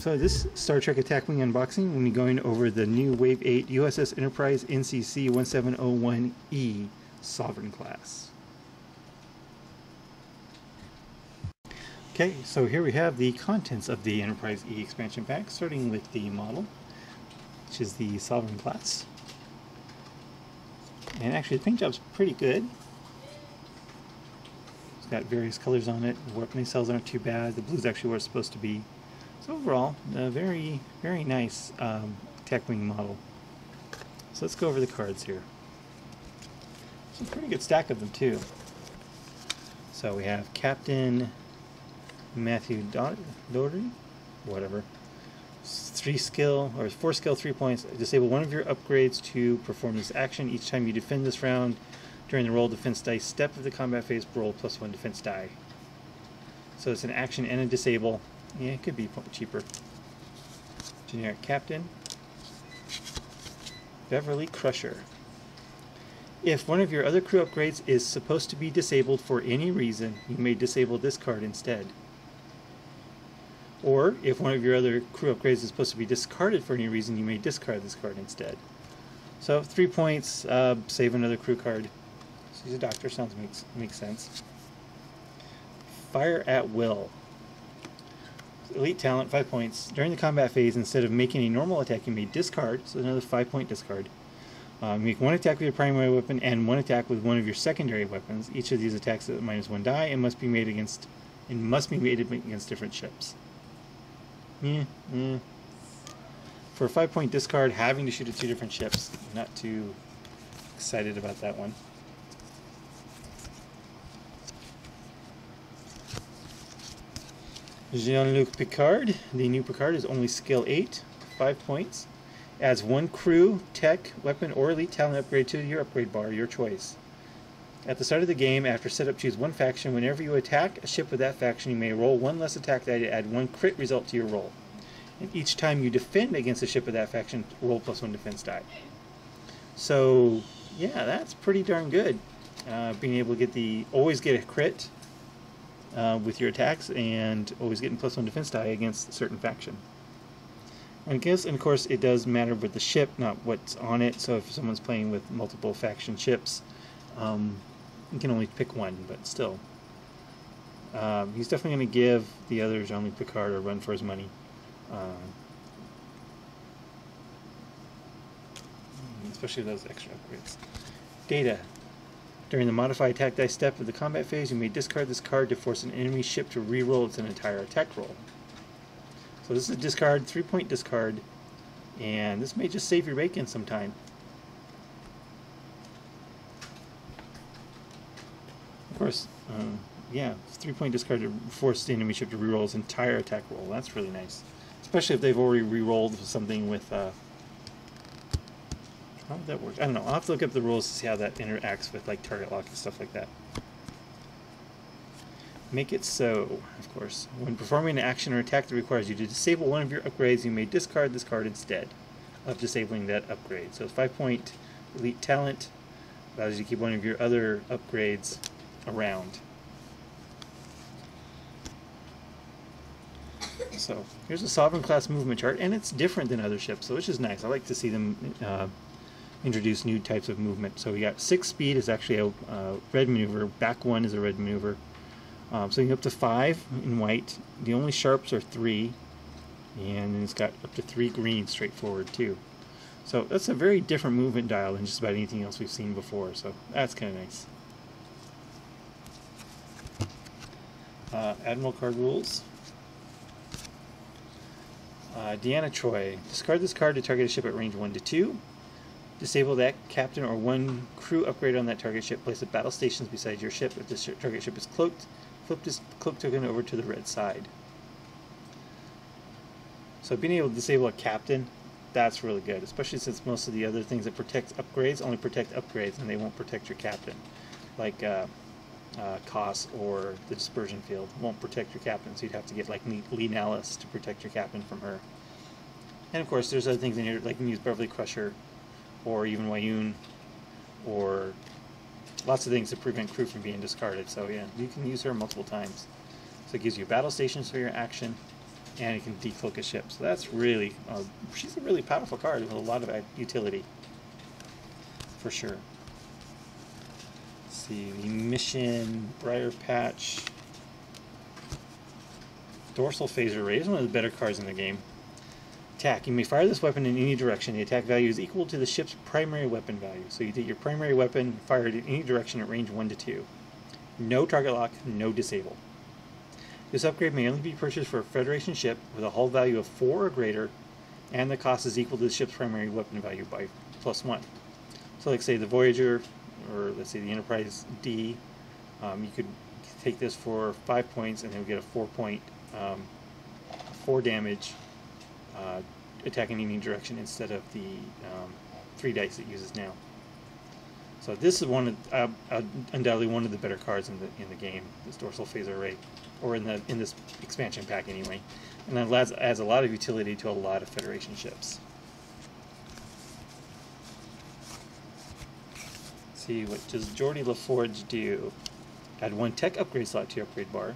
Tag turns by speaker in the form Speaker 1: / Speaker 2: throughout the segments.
Speaker 1: So this Star Trek Attack Wing unboxing, we'll be going over the new Wave 8 USS Enterprise NCC-1701E Sovereign class. Okay, so here we have the contents of the Enterprise E expansion pack, starting with the model, which is the Sovereign class. And actually the paint job's pretty good. It's got various colors on it. The weapon cells aren't too bad. The blue's actually where it's supposed to be. So overall, a very, very nice Attack Wing model. So let's go over the cards here. It's a pretty good stack of them too. So we have Captain Matthew Doherty, whatever. 4 skill, 3 points. Disable one of your upgrades to perform this action. Each time you defend this round, during the roll defense dice step of the combat phase, roll +1 defense die. So it's an action and a disable. Yeah, it could be cheaper. Generic Captain. Beverly Crusher. If one of your other crew upgrades is supposed to be disabled for any reason, you may disable this card instead. Or, if one of your other crew upgrades is supposed to be discarded for any reason, you may discard this card instead. So, 3 points, save another crew card. So he's a doctor, sounds makes sense. Fire at Will. Elite talent, 5 points. During the combat phase, instead of making a normal attack, you may discard, so another 5-point discard. Make one attack with your primary weapon and one attack with one of your secondary weapons. Each of these attacks at -1 die and must be made against different ships. For a 5-point discard, having to shoot at 2 different ships, I'm not too excited about that one. JeanLuc Picard. The new Picard is only skill 8, 5 points. Adds 1 crew, tech, weapon, or elite talent upgrade to your upgrade bar, your choice. At the start of the game, after setup, choose one faction. Whenever you attack a ship with that faction, you may roll 1 less attack die to add 1 crit result to your roll. And each time you defend against a ship of that faction, roll +1 defense die. So, yeah, that's pretty darn good. Being able to always get a crit with your attacks, and always getting +1 defense die against a certain faction. And of course, it does matter with the ship, not what's on it. So if someone's playing with multiple faction ships, you can only pick one, but still. He's definitely going to give the other JeanLuc Picard a run for his money. Especially those extra upgrades. Data. During the modified attack dice step of the combat phase, you may discard this card to force an enemy ship to re-roll its entire attack roll. So this is a discard, 3-point discard, and this may just save your bacon sometime. Of course, yeah, 3-point discard to force the enemy ship to re-roll its entire attack roll. That's really nice. Especially if they've already re-rolled something with, how would that work? I don't know. I'll have to look up the rules to see how that interacts with like target lock and stuff like that. Make it so, of course. When performing an action or attack that requires you to disable one of your upgrades, you may discard this card instead of disabling that upgrade. So 5-point elite talent allows you to keep one of your other upgrades around. So here's a Sovereign class movement chart, and it's different than other ships, so which is nice. I like to see them introduce new types of movement. So we got 6 speed is actually a red maneuver. Back 1 is a red maneuver. So you can up to 5 in white. The only sharps are 3, and then it's got up to 3 green straightforward too. So that's a very different movement dial than just about anything else we've seen before. So that's kind of nice. Admiral card rules. Deanna Troy. Discard this card to target a ship at range 1 to 2. Disable that captain or 1 crew upgrade on that target ship. Place at battle stations beside your ship. If this target ship is cloaked, flip this cloak token over to the red side. So being able to disable a captain, that's really good, especially since most of the other things that protect upgrades only protect upgrades and they won't protect your captain. Like COS or the dispersion field won't protect your captain, so you'd have to get like Lee Nallis to protect your captain from her. And of course there's other things in here, like you can use Beverly Crusher or even Wayun, or lots of things to prevent crew from being discarded. So yeah, you can use her multiple times. So it gives you battle stations for your action, and it can decloak a ship. So that's really, she's a really powerful card with a lot of utility, for sure. Let's see, the mission, Briar Patch, dorsal phaser ray is one of the better cards in the game. Attack. You may fire this weapon in any direction. The attack value is equal to the ship's primary weapon value. So you take your primary weapon, fire it in any direction at range 1 to 2. No target lock, no disable. This upgrade may only be purchased for a Federation ship with a hull value of 4 or greater, and the cost is equal to the ship's primary weapon value by +1. So like say the Voyager, or let's say the Enterprise D, you could take this for 5 points and then get a 4-point, 4 damage attack in any direction instead of the 3 dice it uses now. So this is one of, undoubtedly one of the better cards in the game. This dorsal phaser array, or in this expansion pack anyway, and that adds a lot of utility to a lot of Federation ships. Let's see, what does Geordi LaForge do? Add 1 tech upgrade slot to your upgrade bar.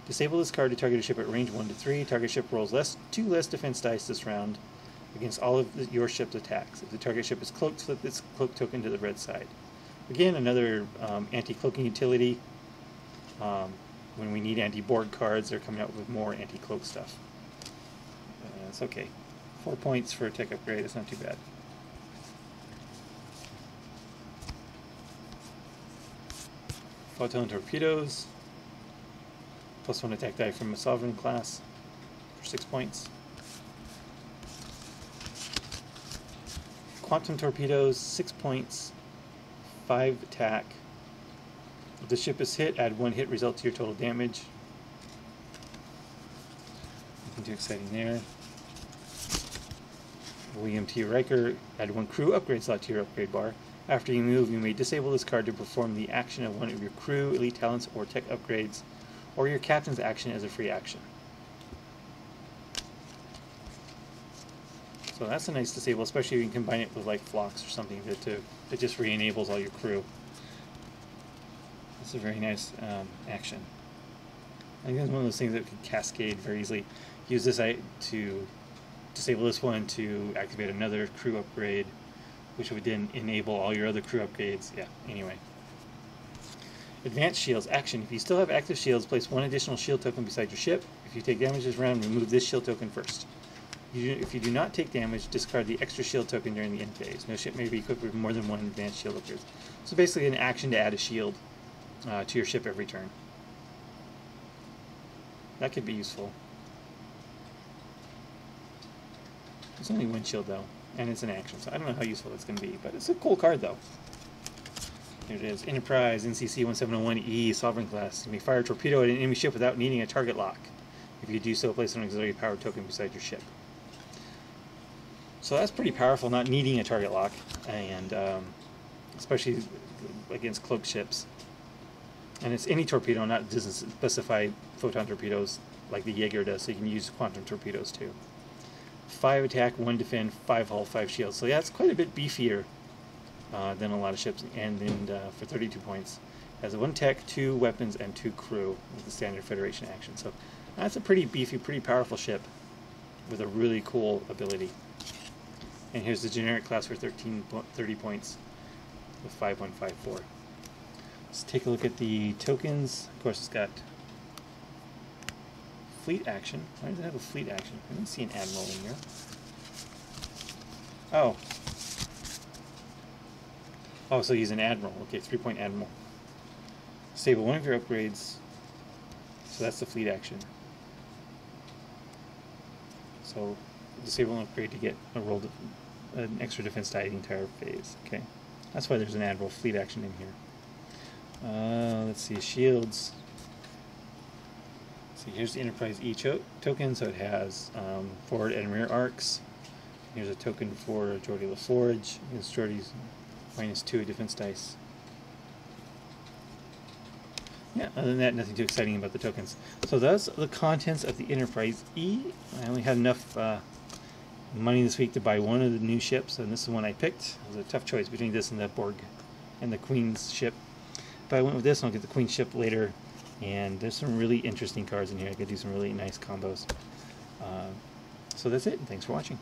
Speaker 1: Disable this card to target a ship at range 1 to 3. Target ship rolls 2 less defense dice this round against all of your ship's attacks. If the target ship is cloaked, flip this cloak token to the red side. Again, another anti-cloaking utility. When we need anti-board cards, they're coming out with more anti-cloak stuff. It's okay. 4 points for a tech upgrade, it's not too bad. Photon torpedoes. +1 attack die from a Sovereign class for 6 points. Quantum torpedoes, 6 points, 5 attack. If the ship is hit, add 1 hit result to your total damage. Nothing too exciting there. William T. Riker, add 1 crew upgrade slot to your upgrade bar. After you move, you may disable this card to perform the action of one of your crew, elite talents, or tech upgrades, or your captain's action as a free action. So that's a nice disable, especially if you can combine it with like Phlox or something that just re-enables all your crew. That's a very nice action. I think it's one of those things that could cascade very easily. Use this to disable this one to activate another crew upgrade, which would then enable all your other crew upgrades. Yeah, anyway. Advanced shields. Action. If you still have active shields, place 1 additional shield token beside your ship. If you take damage this round, remove this shield token first. If you do not take damage, discard the extra shield token during the end phase. No ship may be equipped with more than 1 advanced shield upgrade. So basically an action to add a shield to your ship every turn. That could be useful. It's only 1 shield though, and it's an action, so I don't know how useful it's going to be, but it's a cool card though. Here it is. Enterprise, NCC-1701E, Sovereign class. You may fire a torpedo at an enemy ship without needing a target lock. If you do so, place an auxiliary power token beside your ship. So that's pretty powerful, not needing a target lock, and especially against cloaked ships. And it's any torpedo, doesn't specify photon torpedoes like the Jaeger does, so you can use quantum torpedoes too. 5 attack, 1 defend, 5 hull, 5 shield. So yeah, it's quite a bit beefier than a lot of ships, and for 32 points. Has 1 tech, 2 weapons, and 2 crew with the standard Federation action. So that's a pretty beefy, pretty powerful ship with a really cool ability. And here's the generic class for 30 points with 5154. Let's take a look at the tokens. Of course, it's got fleet action. Why does it have a fleet action? I didn't see an admiral in here. Oh. Oh, so he's an admiral. Okay, 3-point admiral. Disable 1 of your upgrades. So that's the fleet action. So disable an upgrade to get an extra defense die the entire phase. Okay, that's why there's an admiral fleet action in here. Let's see, shields. See, here's the Enterprise E token, so it has forward and rear arcs. Here's a token for Geordi LaForge. Here's Geordi's -2 defense dice. Yeah, other than that, nothing too exciting about the tokens. So that's the contents of the Enterprise E. I only had enough money this week to buy 1 of the new ships, and this is the one I picked. It was a tough choice between this and the Borg and the Queen's ship. But I went with this, and I'll get the Queen's ship later. And there's some really interesting cards in here. I could do some really nice combos. So that's it. Thanks for watching.